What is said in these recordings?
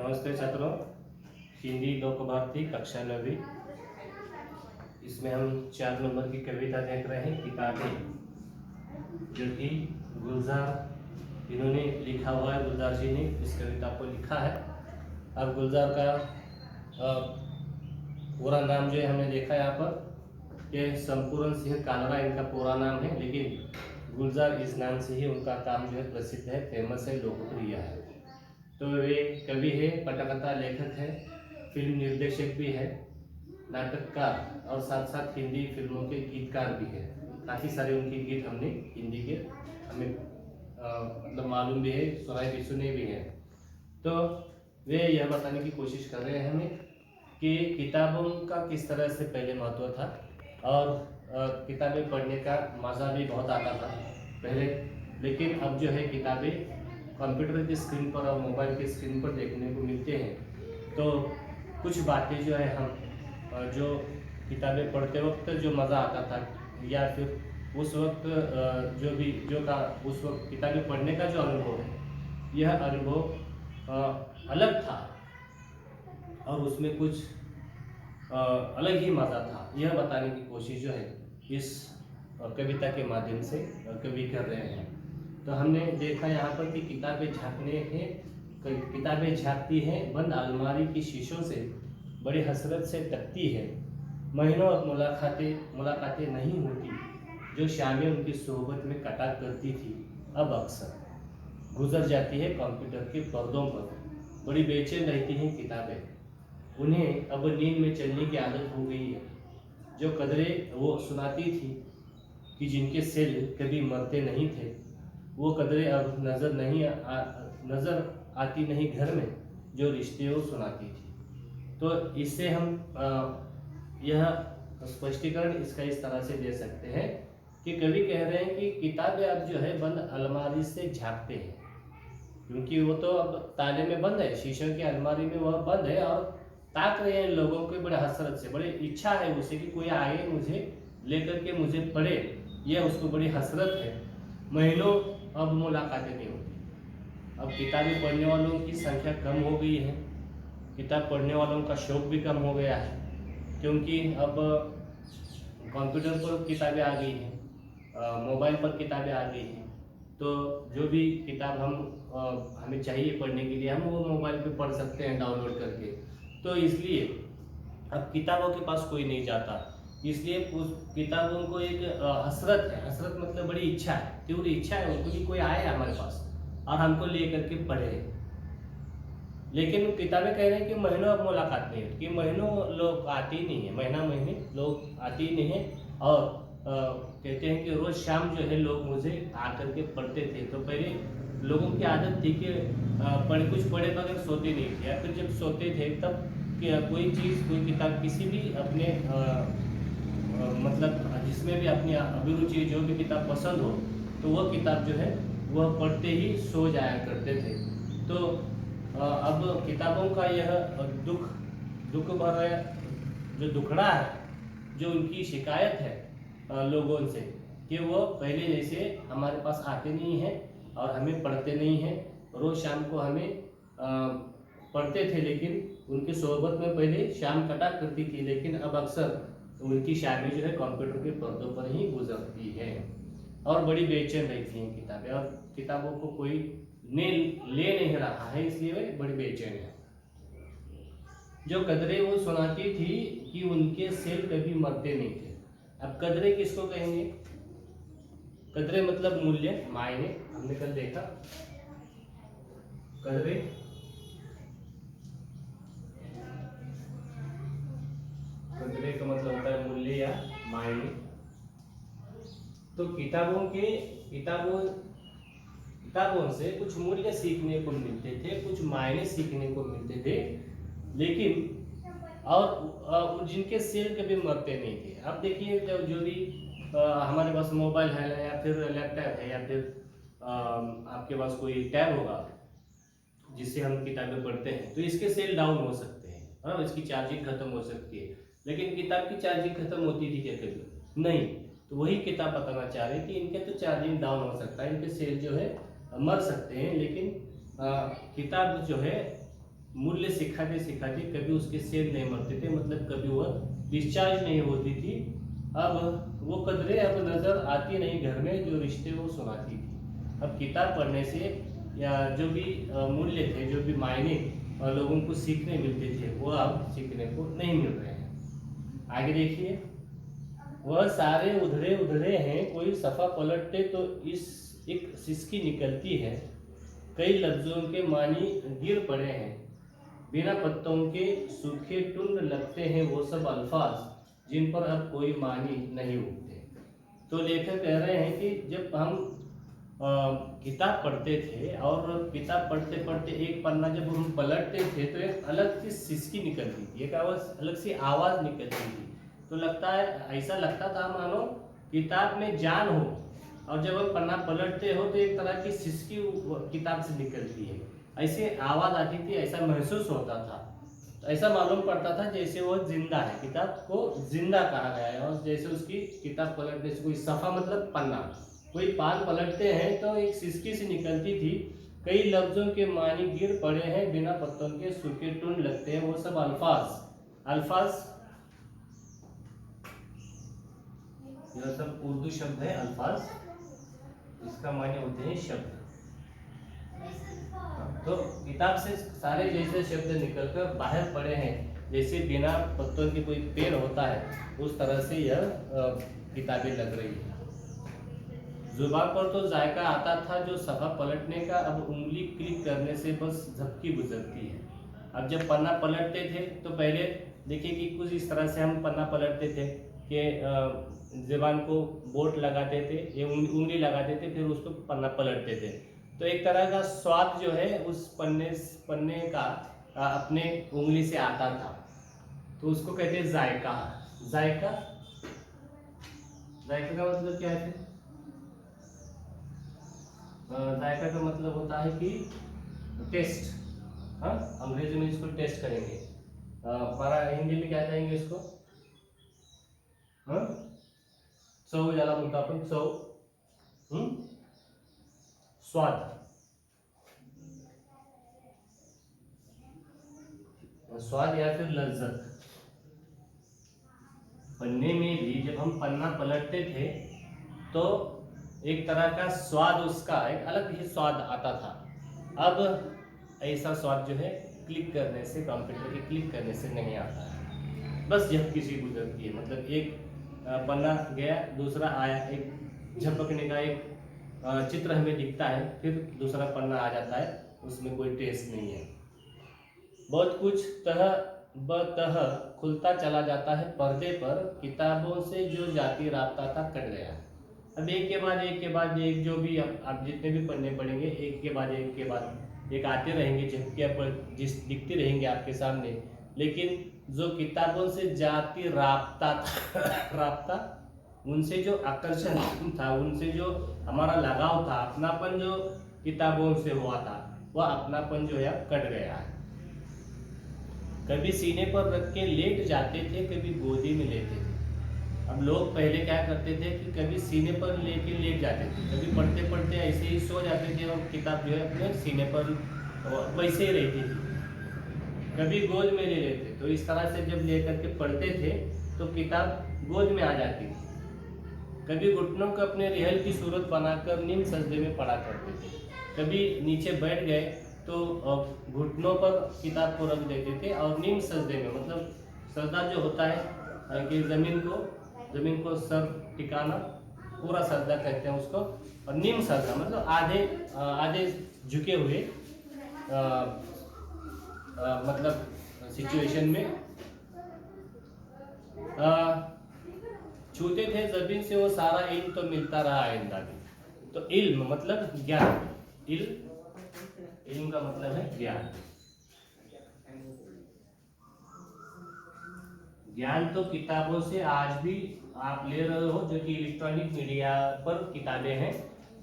नमस्ते छात्रों, हिंदी लोक भारती कक्षा 9वीं। इसमें हम 4 नंबर की कविता देख रहे हैं, किताबें, जो कि गुलजार इन्होंने लिखा हुआ है। गुलजार जी ने इस कविता को लिखा है। अब गुलजार का पूरा नाम जो है हमने देखा यहाँ पर कि संपूर्ण सिंह कालरा इनका पूरा नाम है, लेकिन गुलजार इस नाम से ही उनका काम जो है प्रसिद्ध है, फेमस है, लोकप्रिय है। तो वे कवि है, पटकथा लेखक है, फिल्म निर्देशक भी है, नाटककार और साथ साथ हिंदी फिल्मों के गीतकार भी है। काफ़ी सारे उनके गीत हमने हिंदी के हमें मतलब मालूम भी है, सुनाए भी सुने भी हैं। तो वे यह बताने की कोशिश कर रहे हैं हमें कि किताबों का किस तरह से पहले महत्व था और किताबें पढ़ने का मज़ा भी बहुत आता था पहले, लेकिन अब जो है किताबें कंप्यूटर की स्क्रीन पर और मोबाइल की स्क्रीन पर देखने को मिलते हैं। तो कुछ बातें जो है हम जो किताबें पढ़ते वक्त जो मज़ा आता था या फिर उस वक्त उस वक्त किताबें पढ़ने का जो अनुभव है, यह अनुभव अलग था और उसमें कुछ अलग ही मज़ा था। यह बताने की कोशिश जो है इस कविता के माध्यम से कवि कर रहे हैं। तो हमने देखा यहाँ पर कि किताबें झांकती हैं बंद अलमारी की शीशों से, बड़ी हसरत से तकती है, महीनों अब मुलाकातें नहीं होती, जो शामें उनकी सोहबत में कटा करती थी अब अक्सर गुजर जाती है कंप्यूटर के पर्दों पर। बड़ी बेचैन रहती हैं किताबें, उन्हें अब नींद में चलने की आदत हो गई है। जो कदरें वो सुनाती थी कि जिनके सेल कभी मरते नहीं थे, वो कदरें अब नज़र आती नहीं घर में, जो रिश्ते वो सुनाती थी। तो इससे हम यह स्पष्टीकरण इसका इस तरह से दे सकते हैं कि कवि कह रहे हैं कि किताबें अब जो है बंद अलमारी से झांकते हैं, क्योंकि वो तो अब ताले में बंद है, शीशे की अलमारी में वह बंद है और ताक रहे हैं लोगों के बड़े हसरत से, बड़ी इच्छा है उसे कि कोई आए मुझे लेकर के मुझे पढ़े, यह उसको बड़ी हसरत है। महीनों अब मुलाकातें नहीं होती, अब किताबें पढ़ने वालों की संख्या कम हो गई है, किताब पढ़ने वालों का शौक भी कम हो गया है, क्योंकि अब कंप्यूटर पर किताबें आ गई हैं, मोबाइल पर किताबें आ गई हैं। तो जो भी किताब हमें चाहिए पढ़ने के लिए, हम वो मोबाइल पे पढ़ सकते हैं डाउनलोड करके। तो इसलिए अब किताबों के पास कोई नहीं जाता, इसलिए उस किताबों को एक हसरत है, हसरत मतलब बड़ी इच्छा है, तीव्र इच्छा है उनको कि कोई आए हमारे पास और हमको ले करके पढ़े। लेकिन किताबें कह रहे हैं कि महीनों अब मुलाकात नहीं होती, कि महीनों लोग आते ही नहीं है, महीने लोग आते ही नहीं है। और कहते हैं कि रोज़ शाम जो है लोग मुझे आकर के पढ़ते थे। तो पहले लोगों की आदत थी कि कुछ पढ़े बगैर सोते नहीं थे, या फिर जब सोते थे तब कोई चीज़, कोई किताब किसी भी अपने मतलब जिसमें भी अपनी अभिरुचि, जो भी किताब पसंद हो, तो वह किताब जो है वह पढ़ते ही सो जाया करते थे। तो अब किताबों का यह दुख भरा जो दुखड़ा है, जो उनकी शिकायत है लोगों से कि वो पहले जैसे हमारे पास आते नहीं हैं और हमें पढ़ते नहीं हैं। रोज़ शाम को हमें पढ़ते थे, लेकिन उनकी सोहबत में पहले शाम कटा करती थी, लेकिन अब अक्सर उनकी शामें जो है कंप्यूटर के पर्दों पर ही गुजरती है और बड़ी बेचैन रहती हैं किताबें, और किताबों को कोई ले नहीं रहा है, इसलिए वे बड़ी बेचैन है। जो कदरें वो सुनाती थी कि उनके सेल कभी मरते नहीं थे। अब कदरें किसको कहेंगे? कदरें मतलब मूल्य, मायने, हमने कल देखा। कदरें का मतलब होता है मूल्य या मायने। तो किताबों से कुछ मूल्य सीखने को मिलते थे, कुछ मायने सीखने को मिलते थे, लेकिन और जिनके सेल कभी मरते नहीं थे। अब देखिए, जो भी हमारे पास मोबाइल है या फिर लैपटॉप है या फिर आपके पास कोई टैब होगा जिससे हम किताबें पढ़ते हैं, तो इसके सेल डाउन हो सकते हैं और इसकी चार्जिंग खत्म हो सकती है, लेकिन किताब की चार्जिंग खत्म होती थी क्या कभी? नहीं। तो वही किताब बताना चाह रही थी, इनके तो चार्जिंग डाउन हो सकता है, इनके सेल जो है मर सकते हैं, लेकिन किताब जो है मूल्य सिखाते सिखाते कभी उसके सेल नहीं मरते थे, मतलब कभी वह डिस्चार्ज नहीं होती थी। अब वो कदरें अब नज़र आती नहीं घर में, जो रिश्ते वो सुनाती थी। अब किताब पढ़ने से या जो भी मूल्य थे, जो भी मायने लोगों को सीखने मिलते थे, वो अब सीखने को नहीं मिल रहे हैं। आगे देखिए, वह सारे उधड़े उधड़े हैं, कोई सफ़ा पलटते तो इस एक सिसकी निकलती है। कई लफ्ज़ों के मानी गिर पड़े हैं, बिना पत्तों के सूखे टुंड लगते हैं वो सब अल्फाज जिन पर अब कोई मानी नहीं उगते। तो लेखक कह रहे हैं कि जब हम किताब पढ़ते थे और किताब पढ़ते पढ़ते एक पन्ना जब हम पलटते थे तो एक अलग सी सिसकी निकलती थी, एक आवाज़ अलग सी आवाज़ निकलती थी। तो लगता है, ऐसा लगता था मानो किताब में जान हो, और जब हम पन्ना पलटते हो तो एक तरह की सिसकी किताब से निकलती है, ऐसे आवाज़ आती थी, ऐसा महसूस होता था। तो ऐसा मालूम पड़ता था जैसे वो जिंदा है, किताब को जिंदा कहा गया है। और जैसे उसकी किताब पलटने से कोई सफ़ा मतलब पन्ना, कोई पान पलटते हैं तो एक सिसकी सी निकलती थी। कई लफ्ज़ों के मानी गिर पड़े हैं, बिना पत्तों के सूखे टुंड लगते हैं वो सब अल्फाज। अल्फाज यह सब उर्दू शब्द है। अल्फाज इसका माने होते हैं शब्द। तो किताब से सारे जैसे शब्द निकलकर बाहर पड़े हैं, जैसे बिना पत्तों की कोई पेड़ होता है, उस तरह से यह किताबें लग रही है। जुबान पर तो जायका आता था जो सफ़ा पलटने का, अब उंगली क्लिक करने से बस झपकी गुजरती है। अब जब पन्ना पलटते थे तो पहले देखिए कि कुछ इस तरह से हम पन्ना पलटते थे कि ज़ुबान को बोट लगाते थे, ये उंगली लगाते थे, फिर उसको पन्ना पलटते थे। तो एक तरह का स्वाद जो है उस पन्ने का अपने उंगली से आता था, तो उसको कहते हैं जायका। जायका, जायका का मतलब क्या है? जायका का मतलब होता है कि टेस्ट। हाँ, अंग्रेजी में इसको टेस्ट करेंगे, हमारा हिंदी में क्या कहेंगे इसको? हाँ, चव ज्यादा बोलता अपन, चव, स्वाद, स्वाद या फिर लज्जत। पन्ने में भी जब हम पन्ना पलटते थे तो एक तरह का स्वाद, उसका एक अलग ही स्वाद आता था। अब ऐसा स्वाद जो है क्लिक करने से, कंप्यूटर के क्लिक करने से नहीं आता है, बस झपकी सी गुजरती है। मतलब एक पन्ना गया, दूसरा आया, एक झपकने का एक चित्र हमें दिखता है, फिर दूसरा पन्ना आ जाता है, उसमें कोई टेस्ट नहीं है। बहुत कुछ तह बतह खुलता चला जाता है पर्दे पर, किताबों से जो जाती राब्ता था कट गया। अब एक के बाद एक के बाद एक, जो भी आप जितने भी पन्ने पढ़ेंगे, एक के बाद एक आते रहेंगे, झपकियाँ जिस दिखती रहेंगी आपके सामने, लेकिन जो किताबों से जाती राब्ता था राब्ता, उनसे जो आकर्षण था, उनसे जो हमारा लगाव था, अपनापन जो किताबों से हुआ था, वह अपनापन जो है कट गया है। कभी सीने पर रख के लेट जाते थे, कभी गोदी में लेते थे। अब लोग पहले क्या करते थे कि कभी सीने पर लेके लेट जाते थे, कभी पढ़ते पढ़ते ऐसे ही सो जाते थे और किताब जो है अपने सीने पर वैसे ही रहती थी, कभी गोद में ले लेते। तो इस तरह से जब लेकर के पढ़ते थे तो किताब गोद में आ जाती थी। कभी घुटनों को अपने रिहल की सूरत बनाकर नीम सजदे में पढ़ा करते थे, कभी नीचे बैठ गए तो घुटनों पर किताब को रख देते थे और नीम सजदे में, मतलब सजदा जो होता है कि ज़मीन को सर टिकाना, पूरा सजदा कहते हैं उसको, और नीम सजदा मतलब आधे झुके हुए मतलब सिचुएशन में छूते थे ज़मीन से वो सारा इल्म तो मिलता रहा आइंदा भी। तो इल्म मतलब ज्ञान, इल्म का मतलब है ज्ञान। ज्ञान तो किताबों से आज भी आप ले रहे हो, जो कि इलेक्ट्रॉनिक मीडिया पर किताबें हैं।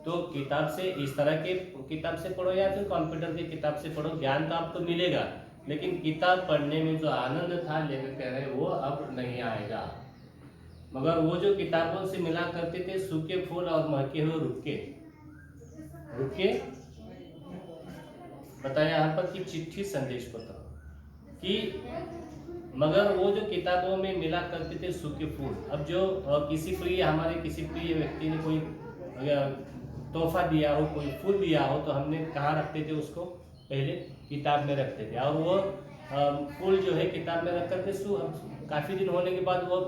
तो किताब से इस तरह के किताब से पढ़ो या फिर कंप्यूटर की किताब से पढ़ो, ज्ञान तो आपको मिलेगा, लेकिन किताब पढ़ने में जो आनंद था, लेखक कह रहे हैं, वो अब नहीं आएगा। मगर वो जो किताबों से मिला करते थे, सूखे फूल और महके हुए रुके बताया यहाँ पर कि चिट्ठी संदेश पत्र, कि मगर वो जो किताबों में मिला करते थे सूखे फूल, अब जो हमारे किसी प्रिय व्यक्ति ने कोई तोहफा दिया हो, कोई फूल दिया हो, तो हमने कहाँ रखते थे उसको, पहले किताब में रखते थे। और वो फूल जो है किताब में रख करके काफ़ी दिन होने के बाद वो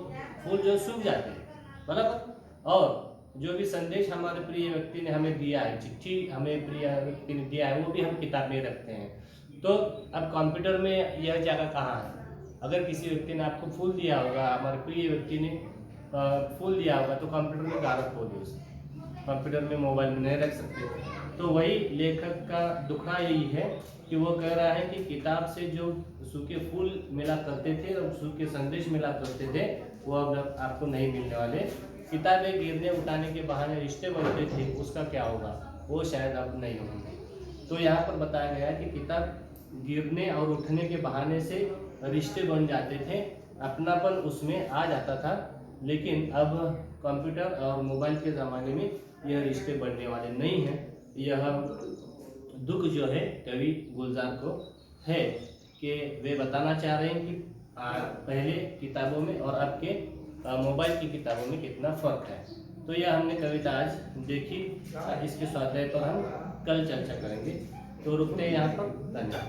फूल जो सूख जाते हैं, बराबर। और जो भी संदेश हमारे प्रिय व्यक्ति ने हमें दिया है, चिट्ठी हमें प्रिय व्यक्ति ने दिया है, वो भी हम किताब में रखते हैं। तो अब कंप्यूटर में यह जगह कहाँ है? अगर किसी व्यक्ति ने आपको फूल दिया होगा, हमारे प्रिय व्यक्ति ने फूल दिया होगा, तो कंप्यूटर में कहाँ रखोगे उसे? कंप्यूटर में, मोबाइल में नहीं रख सकते। तो वही लेखक का दुखड़ा यही है कि वो कह रहा है कि किताब से जो सूखे फूल मिला करते थे और सूखे संदेश मिला करते थे, वो अब आपको नहीं मिलने वाले। किताबें गिरने उठाने के बहाने रिश्ते बनते थे, उसका क्या होगा? वो शायद अब नहीं होंगे। तो यहाँ पर बताया गया है कि किताब गिरने और उठने के बहाने से रिश्ते बन जाते थे, अपनापन उसमें आ जाता था। लेकिन अब कंप्यूटर और मोबाइल के ज़माने में यह रिश्ते बनने वाले नहीं हैं। यह दुख जो है कवि गुलजार को है कि वे बताना चाह रहे हैं कि पहले किताबों में और अब के मोबाइल की किताबों में कितना फ़र्क है। तो यह हमने कविता आज देखी, इसके स्वाध्याय पर हम कल चर्चा करेंगे। तो रुकते हैं यहाँ पर। धन्यवाद।